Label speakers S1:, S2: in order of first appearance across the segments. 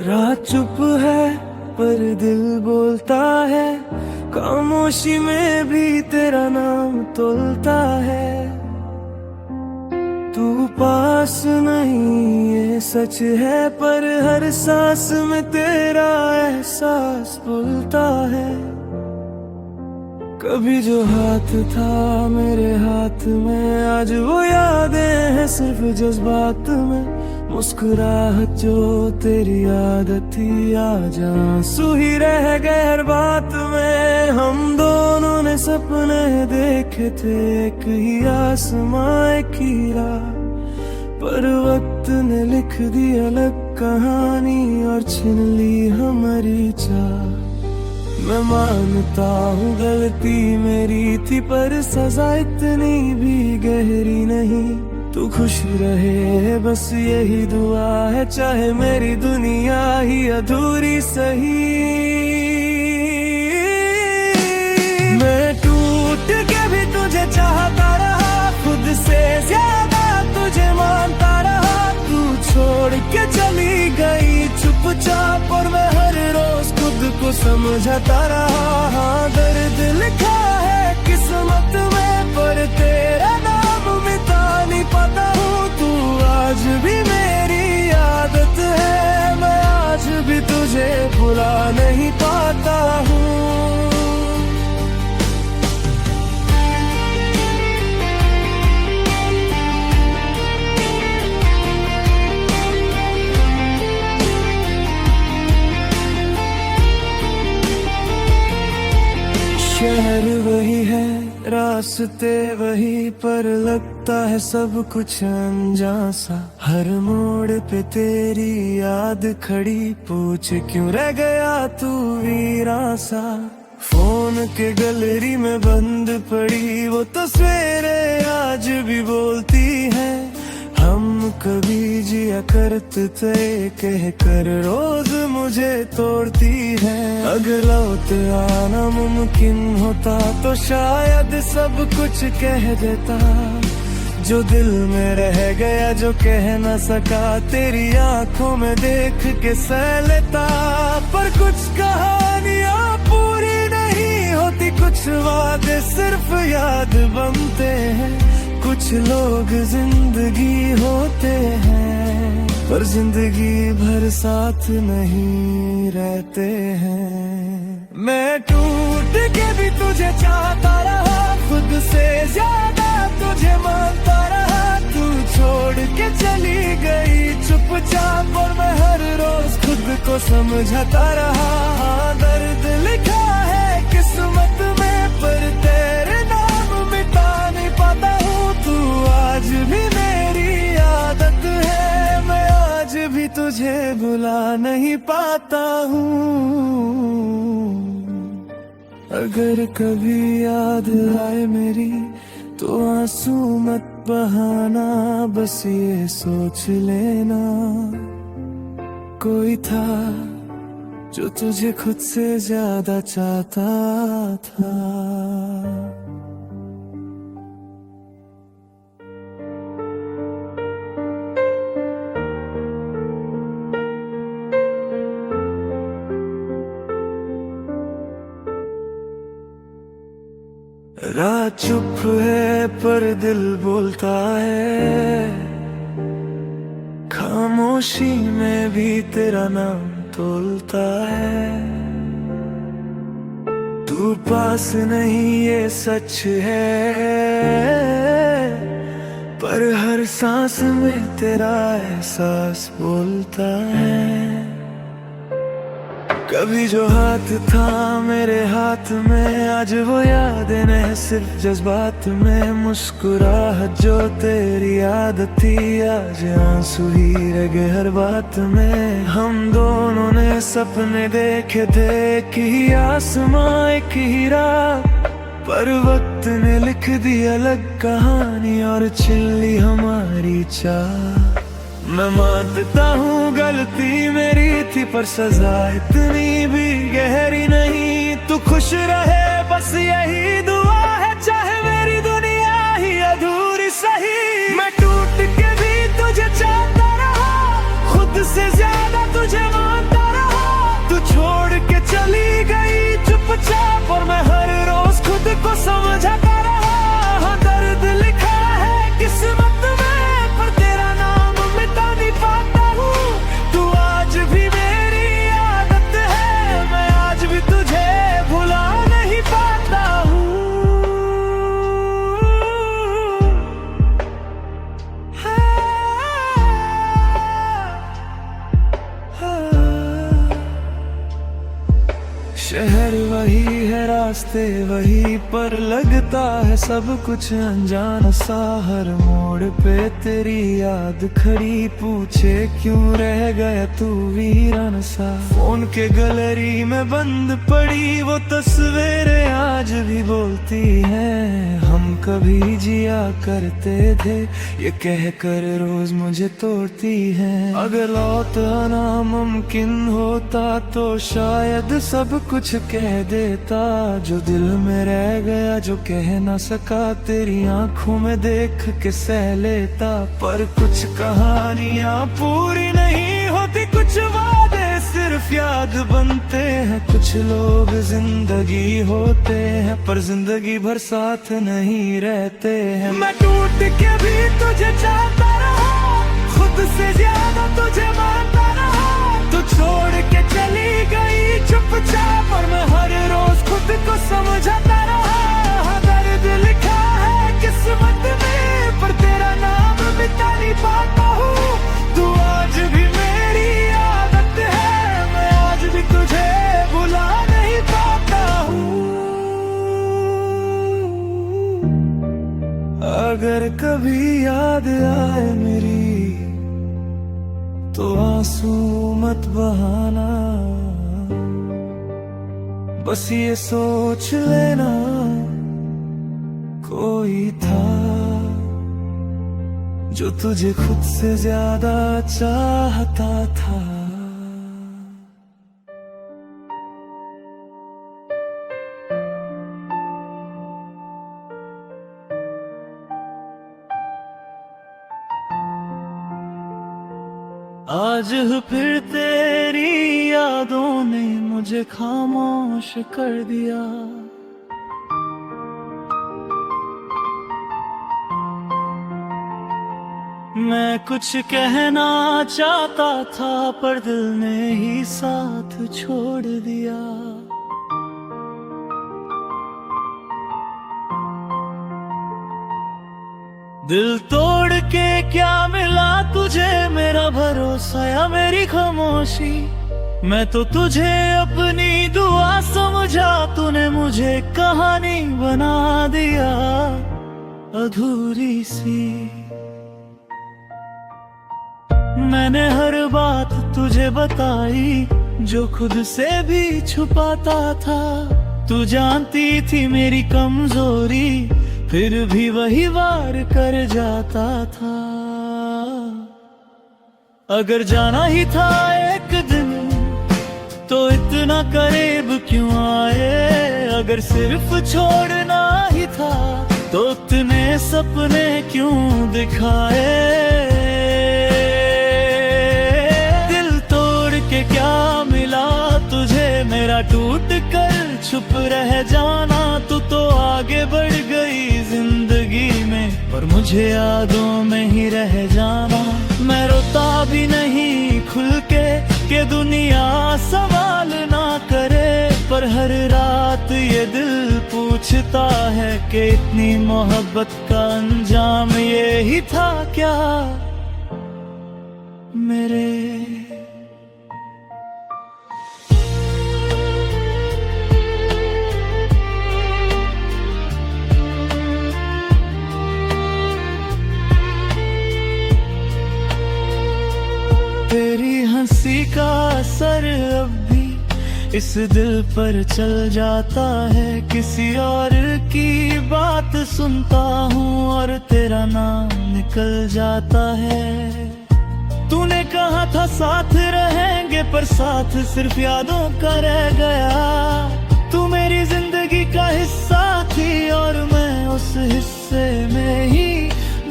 S1: रात चुप है पर दिल बोलता है, खामोशी में भी तेरा नाम तोलता है। तू पास नहीं ये सच है, पर हर सांस में तेरा एहसास भूलता है। कभी जो हाथ था मेरे हाथ में, आज वो यादें हैं सिर्फ जज्बात में। मुस्कुराहट जो तेरी आदत थी, आज आंसू ही रह गए हर बात में। हम दोनों ने सपने देखे थे, एक ही आसमां एक ही राह, पर वक्त ने लिख दी अलग कहानी और छीन ली हमारी चाह। मैं मानता हूँ गलती मेरी थी, पर सजा इतनी भी गहरी नहीं। तू खुश रहे बस यही दुआ है, चाहे मेरी दुनिया ही अधूरी सही। मैं टूट के भी तुझे चाहता रहा, खुद से ज्यादा तुझे मानता रहा। तू छोड़ के चली गई चुपचाप, और मैं हर रोज खुद को समझाता रहा। दर्द लिखा है किस्मत में, पर तेरा नाम मिटा नहीं पाता हूँ। तू आज भी मेरी आदत है, मैं आज भी तुझे भुला नहीं पाता हूँ। शहर वही है, रास्ते वही, पर लगता है सब कुछ अनजान सा। हर मोड़ पे तेरी याद खड़ी, पूछ क्यों रह गया तू वीरान सा। फोन के गैलरी में बंद पड़ी वो तस्वीरें आज भी बोलती है। हम कभी जिया करते थे कह कर, रोज मुझे तोड़ती है। अगर लौट आना मुमकिन होता तो शायद सब कुछ कह देता। जो दिल में रह गया जो कह न सका, तेरी आंखों में देख के सह लेता। पर कुछ कहानियां पूरी नहीं होती, कुछ वादे सिर्फ याद बनते हैं। कुछ लोग जिंदगी होते हैं, पर जिंदगी भर साथ नहीं रहते हैं। मैं टूट के भी तुझे चाहता रहा, खुद से ज्यादा तुझे मानता रहा। तू छोड़ के चली गई चुपचाप, और मैं हर रोज खुद को समझाता रहा। दर्द लिखा है किस्मत में, पर तेरे नाम मिटा नहीं पाता हूँ। तू आज भी मेरी आदत है, मैं आज भी तुझे भुला नहीं पाता हूँ। अगर कभी याद आए मेरी तो आंसू मत बहाना, बस ये सोच लेना कोई था जो तुझे खुद से ज्यादा चाहता था। रात चुप है पर दिल बोलता है, खामोशी में भी तेरा नाम तोलता है। तू पास नहीं ये सच है, पर हर सांस में तेरा एहसास बोलता है। कभी जो हाथ था मेरे हाथ में, आज वो यादें नहीं सिर्फ जज्बात में। मुस्कुराहट जो तेरी आदत थी, आज आंसू ही रह गए हर बात में। हम दोनों ने सपने देखे थे, एक ही आसमां एक ही राह, पर वक्त ने लिख दी अलग कहानी और छीन ली हमारी चाह। मैं मानता हूँ गलती मेरी थी, पर सजा इतनी भी गहरी नहीं। तू खुश रहे बस यही दुआ है, चाहे मेरी दुनिया ही अधूरी सही। मैं टूट के भी तुझे चाहता रहा, खुद से ज्यादा तुझे मानता शहर वही है, रास्ते वही, पर लगता है सब कुछ अनजान सा। हर मोड़ पे तेरी याद खड़ी, पूछे क्यों रह गया तू वीरान सा। फोन के गैलरी में बंद पड़ी वो तस्वीरें आज भी बोलती हैं, हम कभी जिया करते थे ये कह कर रोज मुझे तोड़ती हैं। अगर लौट आना मुमकिन होता तो शायद सब कुछ कह देता, जो दिल में रह गया जो कह ना सका, तेरी आंखों में देख के सह लेता। पर कुछ कहानियां पूरी नहीं होती, कुछ वादे सिर्फ याद बनते हैं। कुछ लोग जिंदगी होते हैं पर जिंदगी भर साथ नहीं रहते हैं। मैं टूट के भी तुझे चाहता रहा, खुद से ज्यादा तुझे मानता रहा। तू छोड़ के चली गई चुपचाप, और मैं हर रोज खुद को समझाता रहा। दर्द लिखा है किस्मत में, पर तेरा नाम मिटा नहीं पाता हूँ। तू आज भी मेरी आदत है, मैं आज भी तुझे भुला नहीं पाता हूँ। अगर कभी याद आए मेरी तो आंसू मत बहाना, बस ये सोच लेना कोई था जो तुझे खुद से ज्यादा चाहता था। आज फिर तेरी यादों ने मुझे खामोश कर दिया। मैं कुछ कहना चाहता था पर दिल ने ही साथ छोड़ दिया। दिल तोड़ के क्या मिला तुझे, मेरा भरोसा या मेरी खामोशी। मैं तो तुझे अपनी दुआ समझा, तूने मुझे कहानी बना दिया अधूरी सी। मैंने हर बात तुझे बताई जो खुद से भी छुपाता था। तू जानती थी मेरी कमजोरी, फिर भी वही वार कर जाता था। अगर जाना ही था एक दिन तो इतना करीब क्यों आए। अगर सिर्फ छोड़ना ही था तो इतने सपने क्यों दिखाए। दिल तोड़ के क्या मिला तुझे, मेरा टूट कर छुप रह जाना। तू तो आगे बढ़ गई जिंदगी में, पर मुझे यादों में ही रह जाना। मैं रोता भी नहीं खुल के दुनिया सवाल ना करे, पर हर रात ये दिल पूछता है कि इतनी मोहब्बत का अंजाम ये ही था क्या मेरे। तेरी हंसी का असर अब भी इस दिल पर चल जाता है। किसी और की बात सुनता हूँ और तेरा नाम निकल जाता है। तूने कहा था साथ रहेंगे, पर साथ सिर्फ यादों का रह गया। तू मेरी जिंदगी का हिस्सा थी और मैं उस हिस्से में ही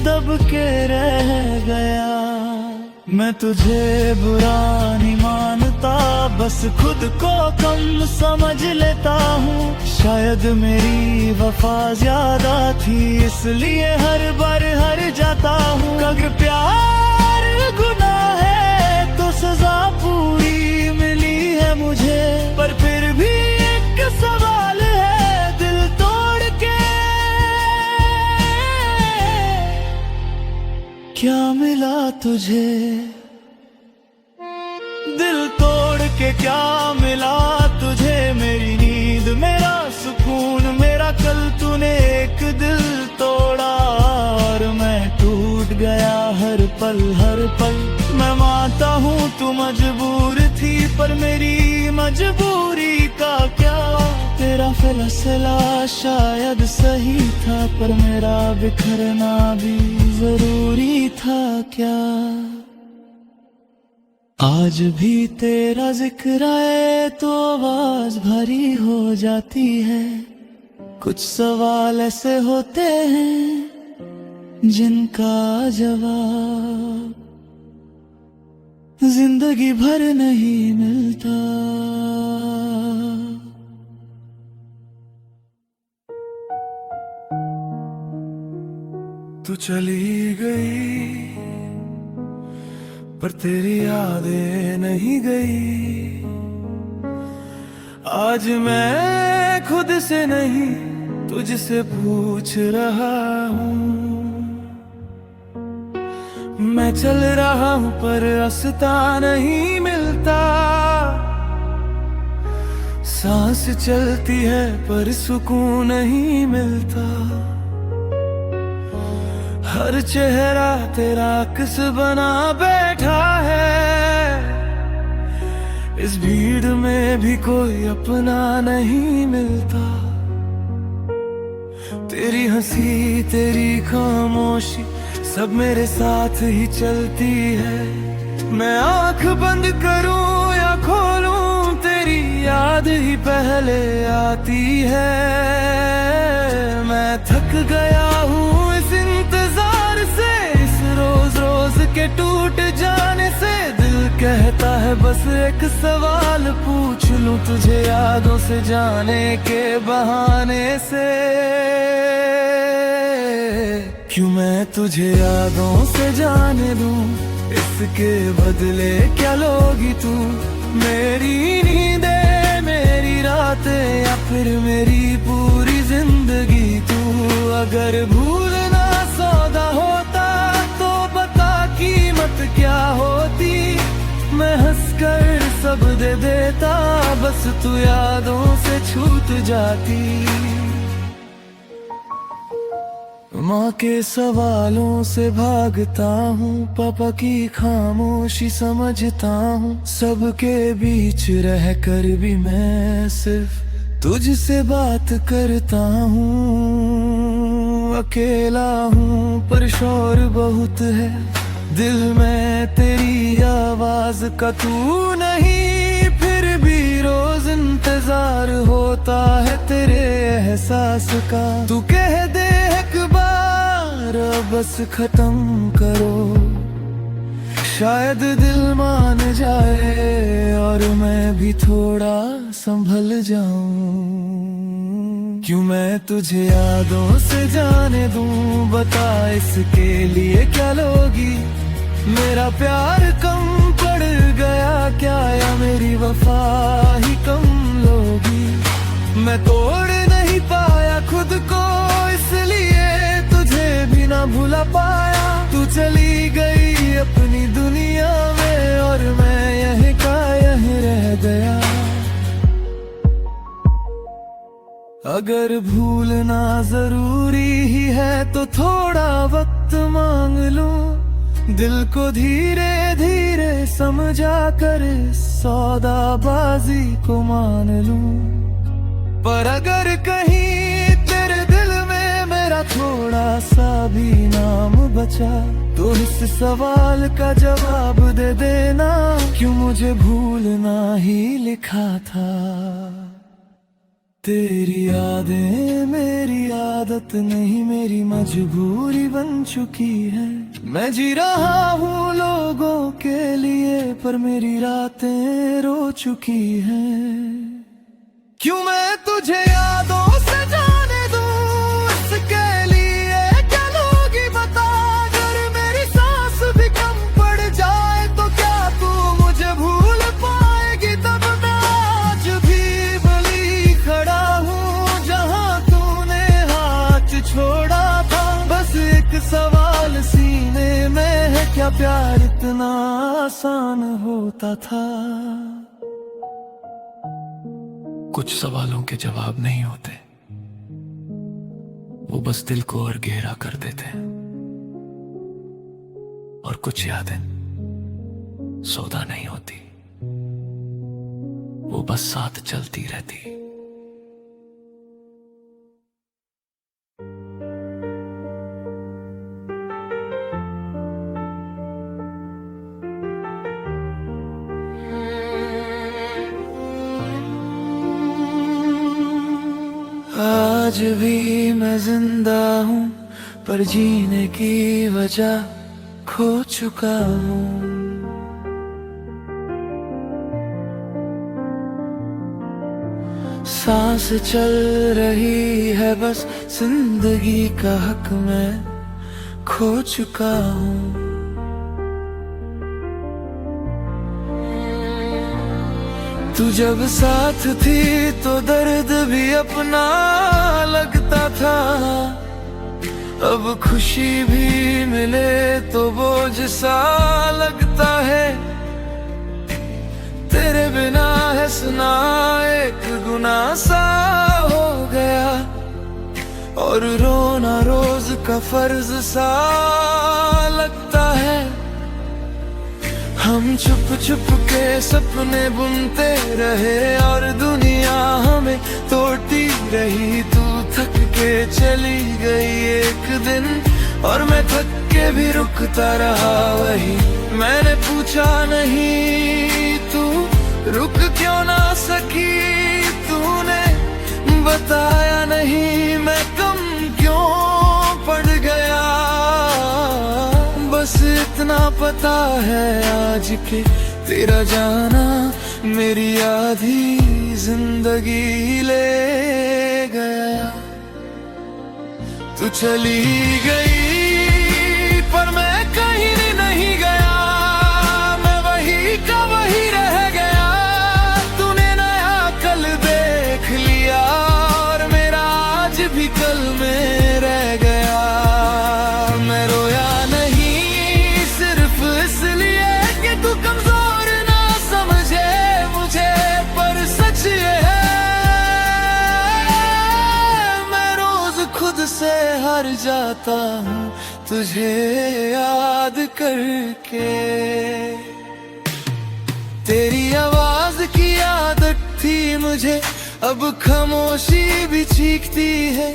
S1: दब के रह गया। मैं तुझे बुरा नहीं मानता, बस खुद को कम समझ लेता हूँ। शायद मेरी वफा ज्यादा थी इसलिए हर बार हार जाता हूँ। अगर प्यार गुनाह है तो सजा पूरी मिली है मुझे, पर फिर भी एक सवाल है दिल तोड़ के क्या मिला तुझे। दिल तोड़ के क्या मिला तुझे, मेरी तू मजबूर थी पर मेरी मजबूरी का क्या। तेरा फैसला शायद सही था पर मेरा बिखरना भी जरूरी था क्या। आज भी तेरा जिक्र आए तो आवाज भारी हो जाती है। कुछ सवाल ऐसे होते हैं जिनका जवाब जिंदगी भर नहीं मिलता। तू चली गई पर तेरी यादें नहीं गई। आज मैं खुद से नहीं तुझसे पूछ रहा हूँ। मैं चल रहा हूँ पर रास्ता नहीं मिलता। सांस चलती है पर सुकून नहीं मिलता। हर चेहरा तेरा अक्स बना बैठा है। इस भीड़ में भी कोई अपना नहीं मिलता। तेरी हंसी तेरी खामोशी सब मेरे साथ ही चलती है। मैं आंख बंद करूं या खोलूं तेरी याद ही पहले आती है। मैं थक गया हूँ इस इंतजार से, इस रोज रोज के टूट जाने से। दिल कहता है बस एक सवाल पूछ लूं तुझे यादों से जाने के बहाने से। क्यों मैं तुझे यादों से जाने दूं, इसके बदले क्या लोगी तू। मेरी नींदें मेरी रातें या फिर मेरी पूरी जिंदगी तू। अगर भूलना सौदा होता तो बता कीमत क्या होती। मैं हंसकर सब दे देता बस तू यादों से छूट जाती। माँ के सवालों से भागता हूँ, पापा की खामोशी समझता हूँ। सबके बीच रह कर भी मैं सिर्फ तुझसे बात करता हूँ। अकेला हूँ पर शोर बहुत है दिल में तेरी आवाज का तू नहीं। फिर भी रोज इंतजार होता है तेरे एहसास का। तू कह दे एक बार बस खत्म करो, शायद दिल मान जाए और मैं भी थोड़ा संभल जाऊं। क्यों मैं तुझे यादों से जाने दूं, बता इसके लिए क्या लोगी। मेरा प्यार कम पड़ गया क्या या मेरी वफा ही कम लोगी। मैं तोड़ नहीं पाया खुद को इसलिए तुझे भी ना भुला पाया। तू चली गई अपनी दुनिया में और मैं यहीं का यहीं रह गया। अगर भूलना जरूरी ही है तो थोड़ा वक्त मांग लूं। दिल को धीरे धीरे समझा कर सौदाबाजी को मान लूं। पर अगर कहीं तेरे दिल में मेरा थोड़ा सा भी नाम बचा तो इस सवाल का जवाब दे देना। क्यों मुझे भूलना ही लिखा था। तेरी यादें मेरी आदत नहीं मेरी मजबूरी बन चुकी है। मैं जी रहा हूँ लोगों के लिए पर मेरी रातें रो चुकी हैं। क्यों मैं तुझे यादों से जाने दूं, इसके लिए क्या लोगी बता। अगर मेरी सांस भी कम पड़ जाए तो क्या तू मुझे भूल पाएगी। तब मैं आज भी बली खड़ा हूँ जहाँ तूने हाथ छोड़ा था। बस एक सवाल सीने में है, क्या प्यार इतना आसान होता था। कुछ सवालों के जवाब नहीं होते, वो बस दिल को और गहरा कर देते हैं। और कुछ यादें सौदा नहीं होती, वो बस साथ चलती रहती। आज भी मैं जिंदा हूँ, पर जीने की वजह खो चुका हूँ। सांस चल रही है, बस जिंदगी का हक मैं खो चुका हूँ। तू जब साथ थी तो दर्द भी अपना लगता था, अब खुशी भी मिले तो बोझ सा लगता है। तेरे बिना हंसना एक गुनाह सा हो गया, और रोना रोज का फर्ज सा लगता है। हम छुप छुप के सपने बुनते रहे और दुनिया हमें तोड़ती रही। तू थक के चली गई एक दिन और मैं थक के भी रुकता रहा वही। मैंने पूछा नहीं तू रुक क्यों ना सकी, तूने बताया नहीं मैं कम क्यों पड़ गया। बस इतना पता है आज के तेरा जाना मेरी आधी जिंदगी ले गया। तू चली गई पर मैं कहीं नहीं गया, मैं वही का वही रह गया। तूने नया कल देख लिया और मेरा आज भी कल में रह गया। मैं रोया नहीं सिर्फ इसलिए कि तू कमजोर ना समझे मुझे, पर सच ये है मैं रोज खुद से हार जाता हूँ तुझे याद करके। तेरी आवाज की आदत थी मुझे, अब खामोशी भी चीखती है।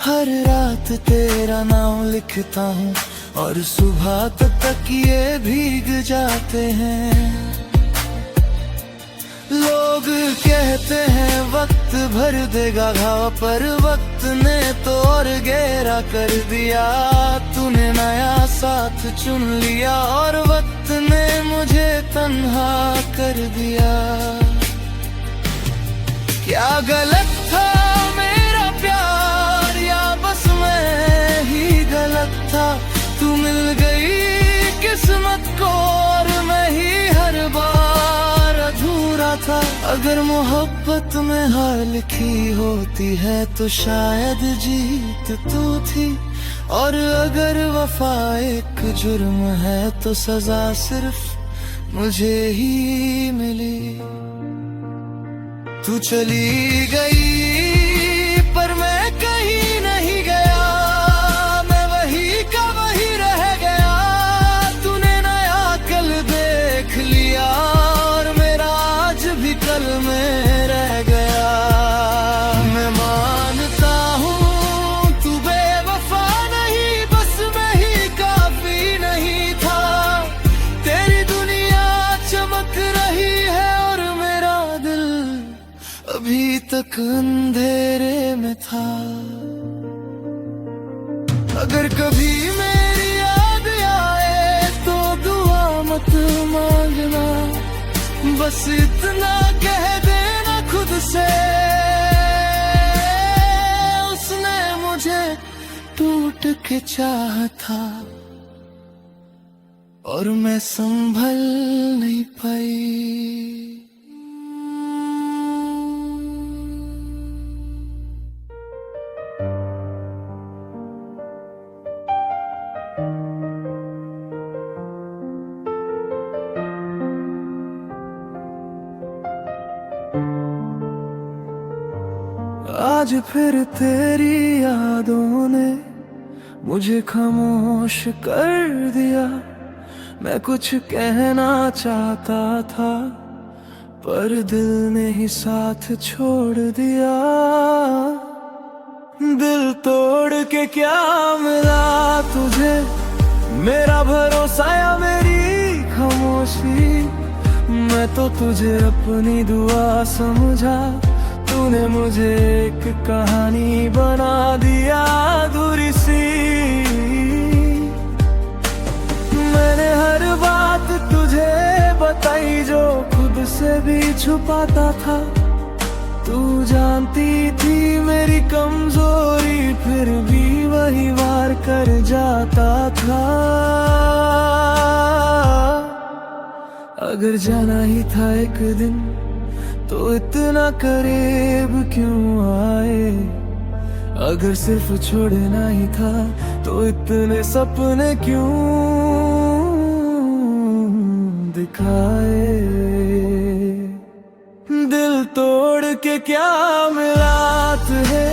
S1: हर रात तेरा नाम लिखता हूँ और सुबह तक ये भीग जाते हैं। लोग कहते हैं वक्त भर देगा घाव, पर वक्त ने तो और गहरा कर दिया। तूने नया साथ चुन लिया और वक्त ने मुझे तन्हा कर दिया। क्या गलत था मेरा प्यार या बस मैं ही गलत था। तू मिल गई किस्मत को और मैं ही हर बार अधूरा था। अगर मोहब्बत में हार लिखी होती है तो शायद जीत तू थी, और अगर वफा एक जुर्म है तो सजा सिर्फ मुझे ही मिली। तू चली गई पर मैं कहीं नहीं गया, मैं वही का वही रह गया। तूने नया कल देख लिया और मेरा आज भी कल में रह गया। मैं मानता हूँ तू बेवफा नहीं, बस मैं ही काफी नहीं था। तेरी दुनिया चमक रही है और मेरा दिल अभी तक अंधेरे में था। अगर कभी मेरी याद आए तो दुआ मत मांगना, बस इतना कह देना खुद से उसने मुझे टूट के चाहा था और मैं संभल नहीं पाई। आज फिर तेरी यादों ने मुझे खामोश कर दिया। मैं कुछ कहना चाहता था, पर दिल ने ही साथ छोड़ दिया। दिल तोड़ के क्या मिला तुझे, मेरा भरोसा या मेरी खामोशी? मैं तो तुझे अपनी दुआ समझा, तूने मुझे एक कहानी बना दिया अधूरी सी। मैंने हर बात तुझे बताई जो खुद से भी छुपाता था। तू जानती थी मेरी कमजोरी, फिर भी वही वार कर जाता था। अगर जाना ही था एक दिन तो इतना करीब क्यों आए? अगर सिर्फ छोड़ना ही था तो इतने सपने क्यों दिखाए? दिल तोड़ के क्या मिला तुझे,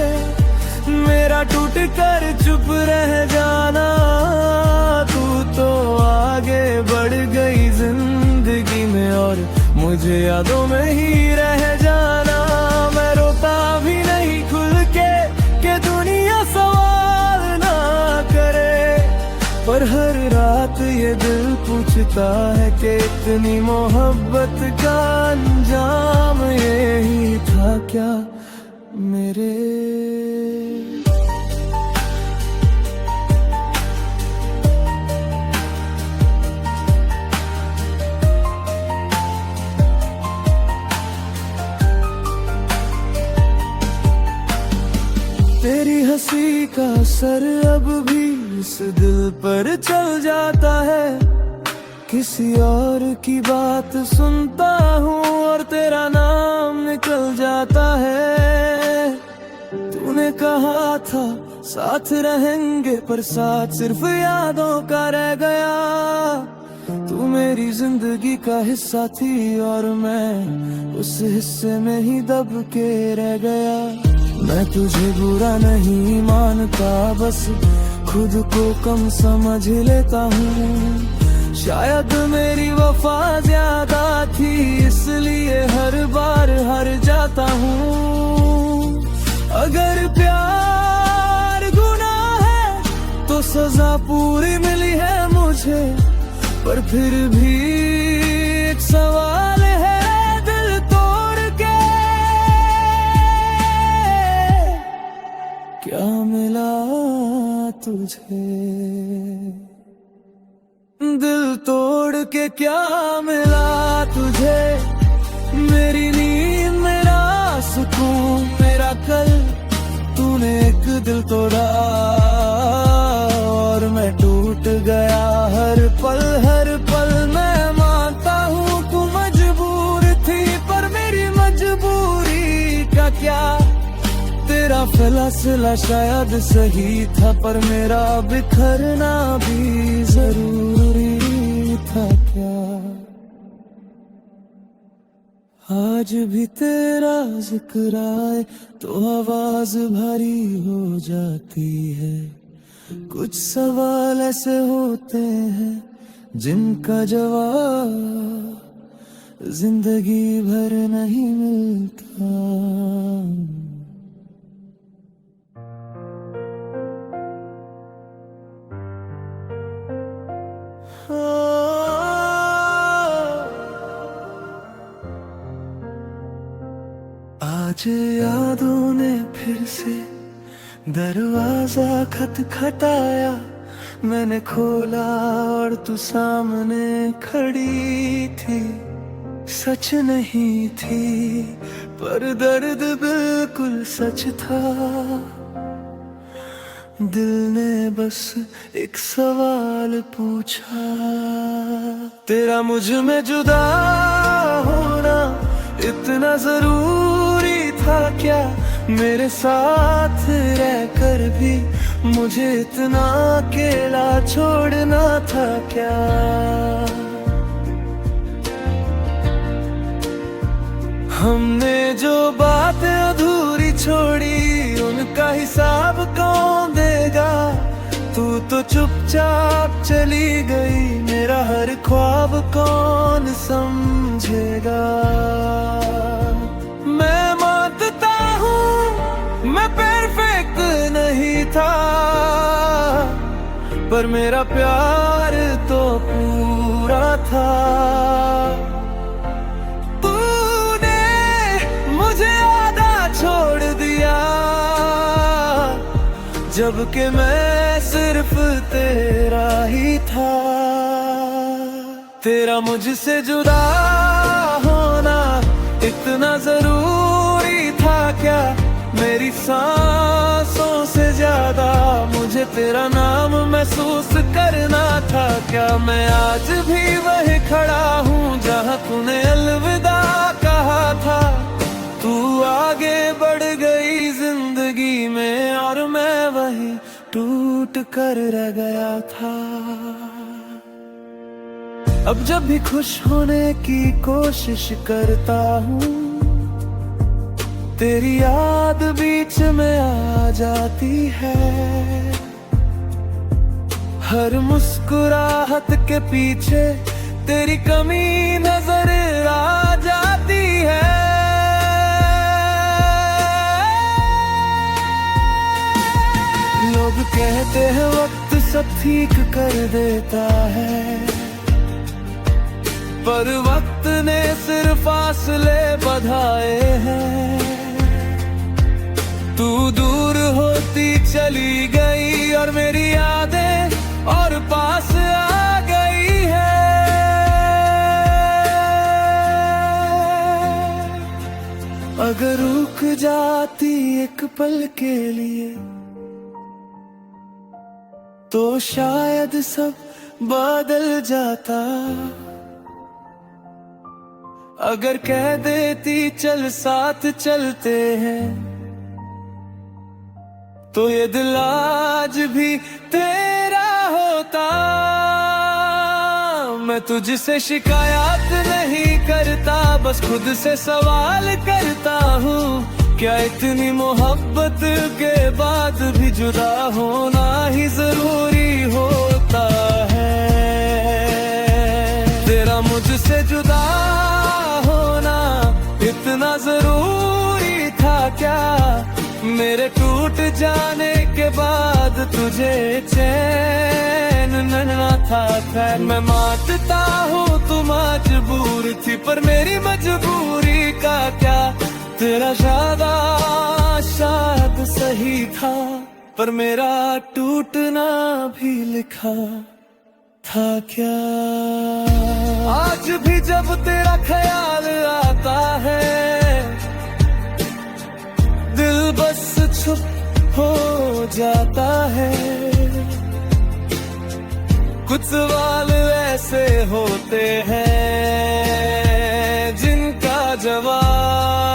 S1: मेरा टूट कर चुप रह जाना। तू तो आगे बढ़ गई जिंदगी में और मुझे यादों में ही रह जाना। मैं रोता भी नहीं खुल के कि दुनिया सवाल ना करे, पर हर रात ये दिल पूछता है कि इतनी मोहब्बत का अंजाम यही था क्या मेरे? तेरी हंसी का असर अब भी इस दिल पर चल जाता है। किसी और की बात सुनता हूँ और तेरा नाम निकल जाता है। तूने कहा था साथ रहेंगे, पर साथ सिर्फ यादों का रह गया। तू मेरी जिंदगी का हिस्सा थी और मैं उस हिस्से में ही दब के रह गया। मैं तुझे बुरा नहीं मानता, बस खुद को कम समझ लेता हूँ। शायद मेरी वफा ज्यादा थी, इसलिए हर बार हार जाता हूँ। अगर प्यार गुनाह है तो सजा पूरी मिली है मुझे, पर फिर भी एक सवाल है दिल तोड़ के क्या मिला तुझे? दिल तोड़ के क्या मिला तुझे, मेरी नींद, मेरा सुकून, मेरा कल? तूने एक दिल तोड़ा और मैं टूट गया हर पल मैं मानता हूँ तू मजबूर थी, पर मेरी मजबूरी का क्या? तेरा फैसला शायद सही था, पर मेरा बिखरना भी जरूरी था क्या? आज भी तेरा जिक्र आए तो आवाज भारी हो जाती है। कुछ सवाल ऐसे होते हैं जिनका जवाब जिंदगी भर नहीं मिलता। आज यादों ने फिर से दरवाजा खटखटाया। मैंने खोला और तू सामने खड़ी थी। सच नहीं थी पर दर्द बिल्कुल सच था। दिल ने बस एक सवाल पूछा, तेरा मुझ में जुदा होना इतना जरूरी था क्या? मेरे साथ रहकर भी मुझे इतना अकेला छोड़ना था क्या? हमने जो बात अधूरी छोड़ी उनका हिसाब कौन देगा? तू तो चुपचाप चली गई, मेरा हर ख्वाब कौन समझेगा। मैं मानता हूँ मैं परफेक्ट नहीं था, पर मेरा प्यार तो पूरा था। तूने मुझे आधा छोड़ दिया, जबकि मैं सिर्फ तेरा ही था। तेरा मुझसे जुदा होना इतना जरूरी था क्या? मेरी सांसों से ज्यादा मुझे तेरा नाम महसूस करना था क्या? मैं आज भी वही खड़ा हूँ जहाँ तूने अलविदा कहा था। तू आगे बढ़ गई जिंदगी में और मैं वही टूट कर रह गया था। अब जब भी खुश होने की कोशिश करता हूँ, तेरी याद बीच में आ जाती है। हर मुस्कुराहट के पीछे तेरी कमी नजर आ जाती है। लोग कहते हैं वक्त सब ठीक कर देता है, पर वक्त ने सिर्फ फासले बढ़ाए हैं। तू दूर होती चली गई और मेरी यादें और पास आ गई है। अगर रुक जाती एक पल के लिए तो शायद सब बदल जाता। अगर कह देती चल साथ चलते हैं, तो ये दिल आज भी तेरा होता। मैं तुझसे शिकायत नहीं करता, बस खुद से सवाल करता हूँ, क्या इतनी मोहब्बत के बाद भी जुदा होना ही जरूरी होता है? तेरा मुझसे जुदा होना इतना जरूरी था क्या? मेरे टूट जाने के बाद तुझे चैन न था खैर। मैं मानता हूँ तू मजबूर थी, पर मेरी मजबूरी का क्या? तेरा ज्यादा शायद सही था, पर मेरा टूटना भी लिखा था क्या? आज भी जब तेरा ख्याल आता है, दिल बस चुप हो जाता है। कुछ सवाल ऐसे होते हैं जिनका जवाब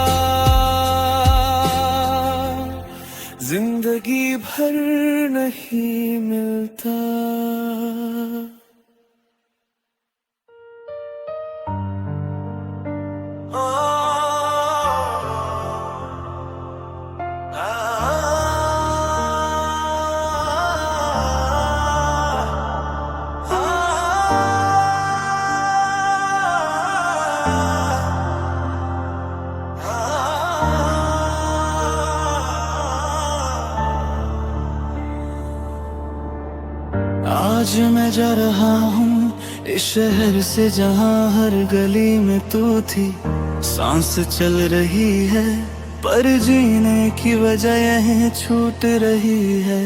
S1: जिंदगी भर नहीं मिलता। आज मैं जा रहा हूँ इस शहर से जहाँ हर गली में तू थी। सांस चल रही है पर जीने की वजह यह छूट रही है।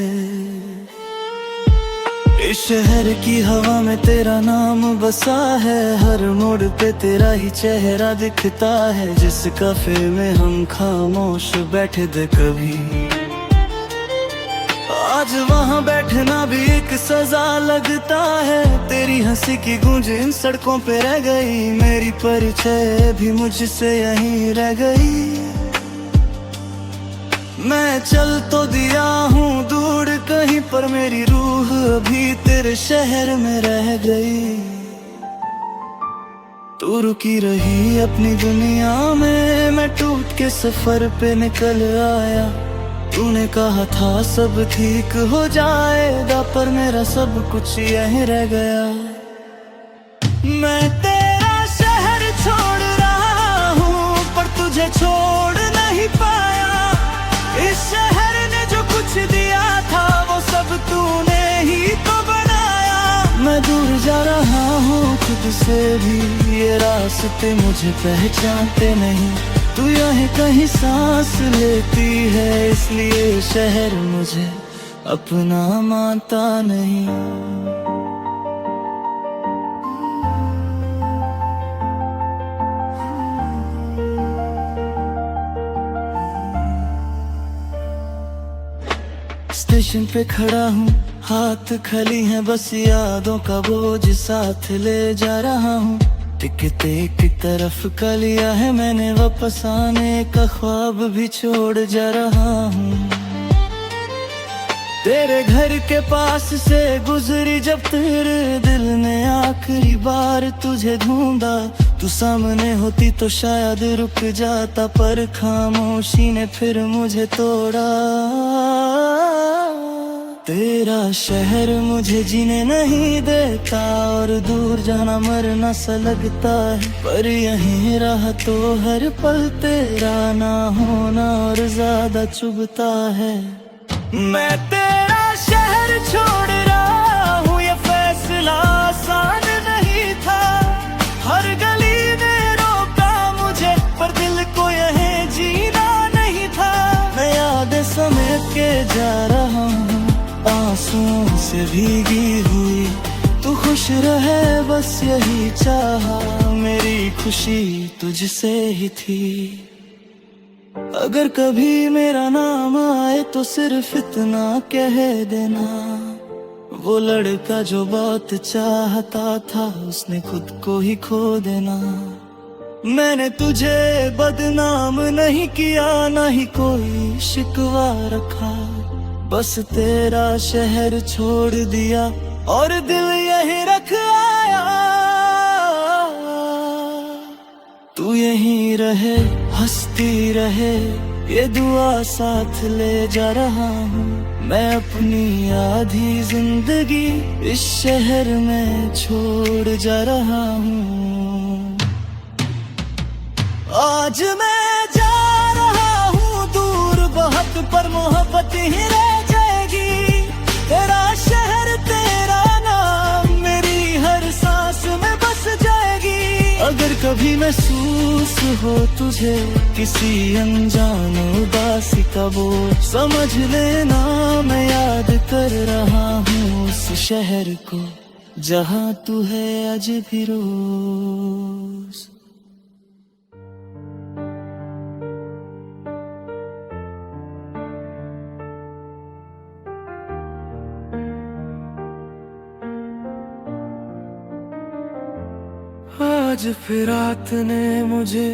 S1: इस शहर की हवा में तेरा नाम बसा है, हर मोड़ पे तेरा ही चेहरा दिखता है। जिस कैफे में हम खामोश बैठे थे कभी, आज वहाँ बैठना भी एक सजा लगता है। तेरी हंसी की गूंज इन सड़कों पे रह गई, मेरी परिचय भी मुझसे यहीं रह गई। मैं चल तो दिया हूँ दूर कहीं, पर मेरी रूह अभी तेरे शहर में रह गई। तू रुकी रही अपनी दुनिया में, मैं टूट के सफर पे निकल आया। तूने कहा था सब ठीक हो जाएगा, पर मेरा सब कुछ यहीं रह गया। मैं तेरा शहर छोड़ रहा हूँ, पर तुझे छोड़ नहीं पाया। इस शहर ने जो कुछ दिया था, वो सब तूने ही तो बनाया। मैं दूर जा रहा हूँ खुद से भी, ये रास्ते मुझे पहचानते नहीं। तू यहीं कहीं सांस लेती है, इसलिए शहर मुझे अपना मानता नहीं। स्टेशन पे खड़ा हूँ, हाथ खाली हैं, बस यादों का बोझ साथ ले जा रहा हूँ। टिकट एक तरफ का लिया है मैंने, वापस आने का ख्वाब भी छोड़ जा रहा हूँ। तेरे घर के पास से गुजरी जब तेरे दिल ने आखिरी बार तुझे ढूंढा। तू सामने होती तो शायद रुक जाता, पर खामोशी ने फिर मुझे तोड़ा। तेरा शहर मुझे जीने नहीं देता, और दूर जाना मरना सा लगता है। पर यहीं रहा तो हर पल तेरा ना होना और ज्यादा चुभता है। मैं तेरा शहर छोड़ रहा हूँ, ये फैसला आसान नहीं था। हर गली ने रोका मुझे, पर दिल को यहीं जीना नहीं था। मैं यादें समेट के जा रहा हूँ, आंसुओं से भीगी हुई। तू खुश रहे बस यही चाहा, मेरी खुशी तुझसे ही थी। अगर कभी मेरा नाम आए तो सिर्फ इतना कह देना, वो लड़का जो बहुत चाहता था, उसने खुद को ही खो देना। मैंने तुझे बदनाम नहीं किया, ना ही कोई शिकवा रखा। बस तेरा शहर छोड़ दिया और दिल यहीं रख आया। तू यहीं रहे, हंसती रहे, ये दुआ साथ ले जा रहा हूँ। मैं अपनी आधी जिंदगी इस शहर में छोड़ जा रहा हूँ। आज मैं जा रहा हूँ दूर बहुत, पर मोहब्बत ही रह जाएगी। तेरा शहर तेरा नाम मेरी हर सांस में बस जाएगी। अगर कभी महसूस हो तुझे किसी अनजान उदासी का बोझ, समझ लेना मैं याद कर रहा हूँ उस शहर को, जहाँ तू है आज भी रोज। आज फिर रात ने मुझे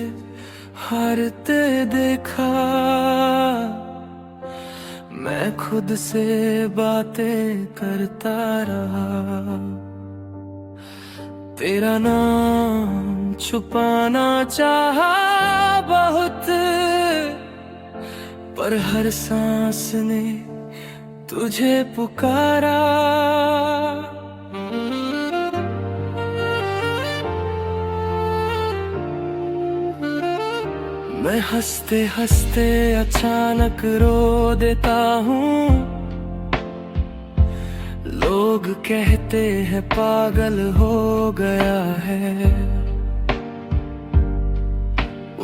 S1: हारते देखा। मैं खुद से बातें करता रहा, तेरा नाम छुपाना चाहा बहुत, पर हर सांस ने तुझे पुकारा। मैं हंसते हंसते अचानक रो देता हूँ। लोग कहते हैं पागल हो गया है,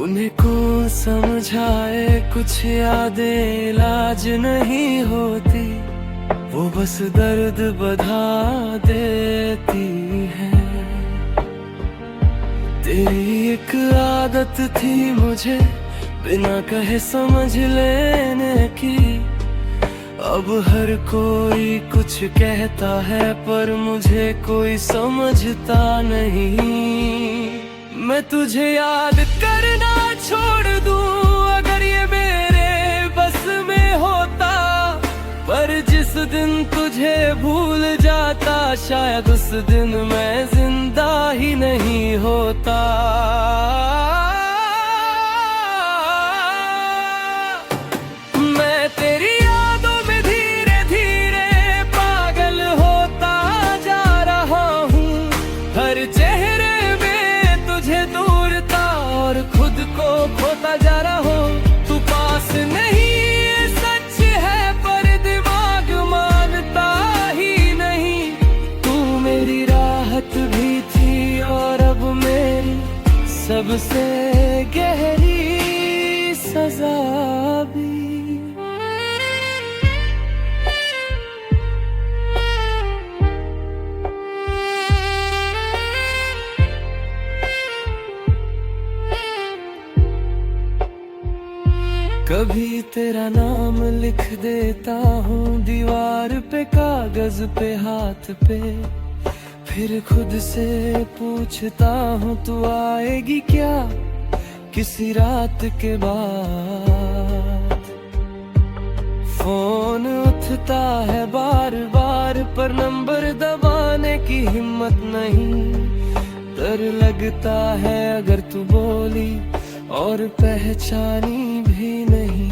S1: उन्हें कौन समझाए कुछ यादें इलाज नहीं होती, वो बस दर्द बढ़ा देती है। तेरी एक आदत थी मुझे बिना कहे समझ लेने की, अब हर कोई कुछ कहता है पर मुझे कोई समझता नहीं। मैं तुझे याद करना छोड़ दूं अगर ये मेरे बस में होता, पर जिस दिन तुझे भूल जाता शायद उस दिन मैं जिंदा ही नहीं होता। मैं तेरी सबसे गहरी सजा भी। कभी तेरा नाम लिख देता हूँ दीवार पे, कागज पे, हाथ पे, फिर खुद से पूछता हूँ तू आएगी क्या किसी रात के बाद। फोन उठता है बार बार पर नंबर दबाने की हिम्मत नहीं। डर लगता है अगर तू बोली और पहचानी भी नहीं।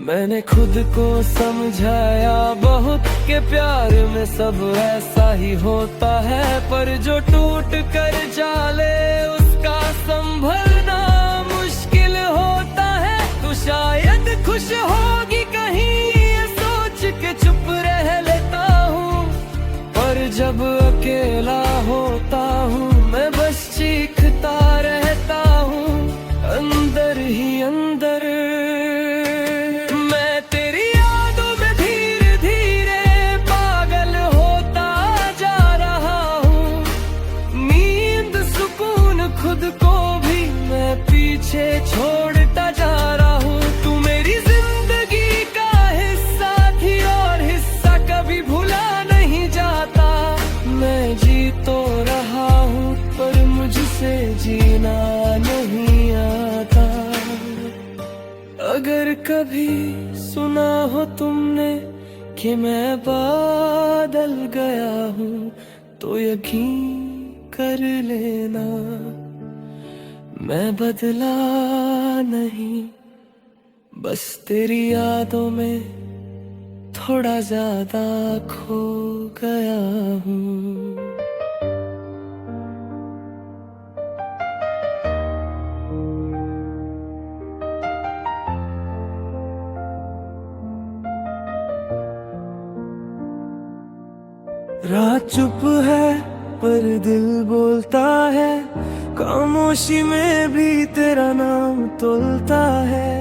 S1: मैंने खुद को समझाया बहुत के प्यार में सब ऐसा ही होता है, पर जो टूट कर जाले उसका संभलना मुश्किल होता है। तू शायद खुश होगी कहीं ये सोच के चुप रह लेता हूँ, पर जब अकेला होता हूँ मैं बस चीखता रहता हूँ अंदर ही अंदर। मैं तेरी यादों में धीरे धीरे पागल होता जा रहा हूँ। नींद सुकून खुद को भी मैं पीछे छोड़ता जा रहा हूँ। तू मेरी जिंदगी का हिस्सा थी और हिस्सा कभी भुला नहीं जाता। मैं जी तो रहा हूँ पर मुझसे जीना नहीं आता। अगर कभी सुना हो तुमने कि मैं बादल गया हूँ तो यकीन कर लेना मैं बदला नहीं, बस तेरी यादों में थोड़ा ज्यादा खो गया हूँ। रात चुप है पर दिल बोलता है, खामोशी में भी तेरा नाम तोलता है।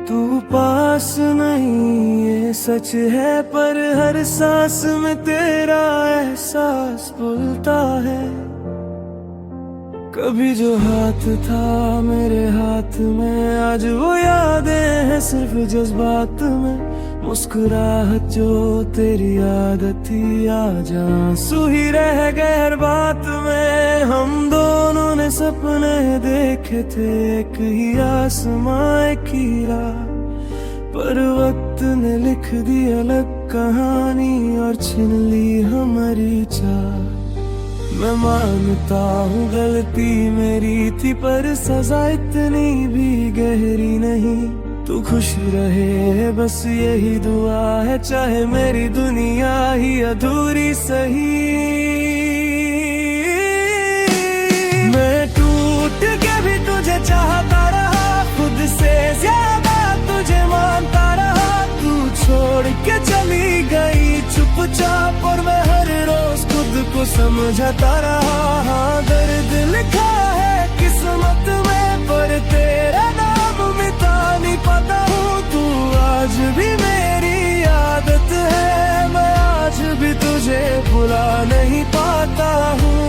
S1: तू पास नहीं ये सच है, पर हर सांस में तेरा एहसास बोलता है। कभी जो हाथ था मेरे हाथ में आज वो यादें हैं सिर्फ जज्बात में। मुस्कुराहट जो तेरी आदत थी आज आंसू ही रह गए हर बात में। हम दोनों ने सपने देखे थे एक ही आसमां एक ही राह, पर वक्त ने लिख दी अलग कहानी और छीन ली हमारी चाह। मैं मानता हूँ गलती मेरी थी पर सजा इतनी भी गहरी नहीं। तू खुश रहे बस यही दुआ है, चाहे मेरी दुनिया ही अधूरी सही। मैं टूट के भी तुझे चाहता रहा, खुद से ज्यादा तुझे मानता रहा। तू छोड़ के चली गई चुपचाप और मैं हर रोज खुद को समझता रहा। हाँ दर्द लिखा है किस्मत में पर तेरा नाम मिटा नहीं पाता हूँ। तू आज भी मेरी आदत है, मैं आज भी तुझे भुला नहीं पाता हूँ।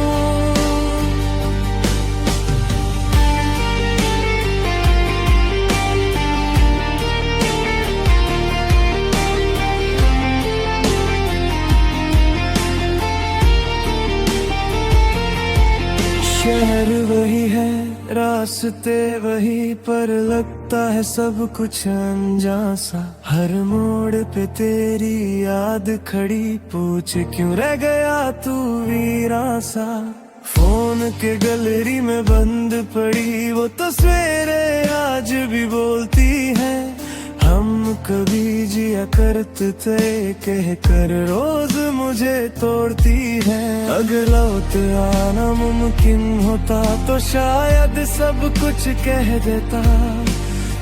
S1: शहर वही है रास्ते वही, पर लगता है सब कुछ अनजान सा। हर मोड़ पे तेरी याद खड़ी, पूछ क्यों रह गया तू वीरान सा। फोन के गैलरी में बंद पड़ी वो तस्वीरें आज भी बोलती है। हम कभी जिया करते थे कह कर रोज मुझे तोड़ती है। अगर लौट आना मुमकिन होता तो शायद सब कुछ कह देता,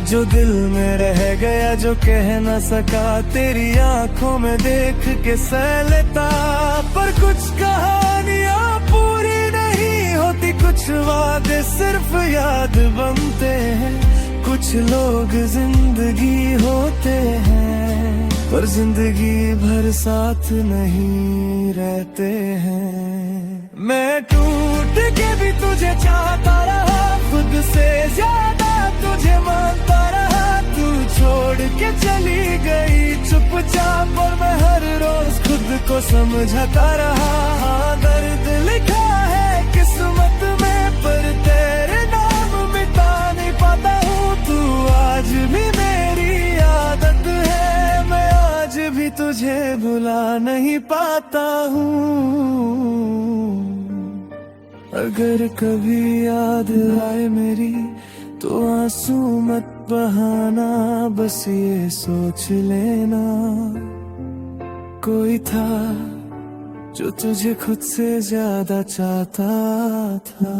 S1: जो दिल में रह गया जो कह न सका तेरी आंखों में देख के सह लेता। पर कुछ कहानियां पूरी नहीं कुछ वादे सिर्फ याद बनते हैं, कुछ लोग जिंदगी होते हैं, पर जिंदगी भर साथ नहीं रहते हैं। मैं टूट के भी तुझे चाहता रहा, खुद से ज्यादा तुझे मानता रहा। तू छोड़ के चली गई चुपचाप, और मैं हर रोज खुद को समझाता रहा। हाँ, दर्द लिखा है किस्मत में, पर तेरे नाम मिटा नहीं पाता हूँ। तू आज भी मेरी आदत है, मैं आज भी तुझे भुला नहीं पाता हूँ। अगर कभी याद आए मेरी तो आंसू मत बहाना, बस ये सोच लेना कोई था जो तुझे खुद से ज्यादा चाहता था।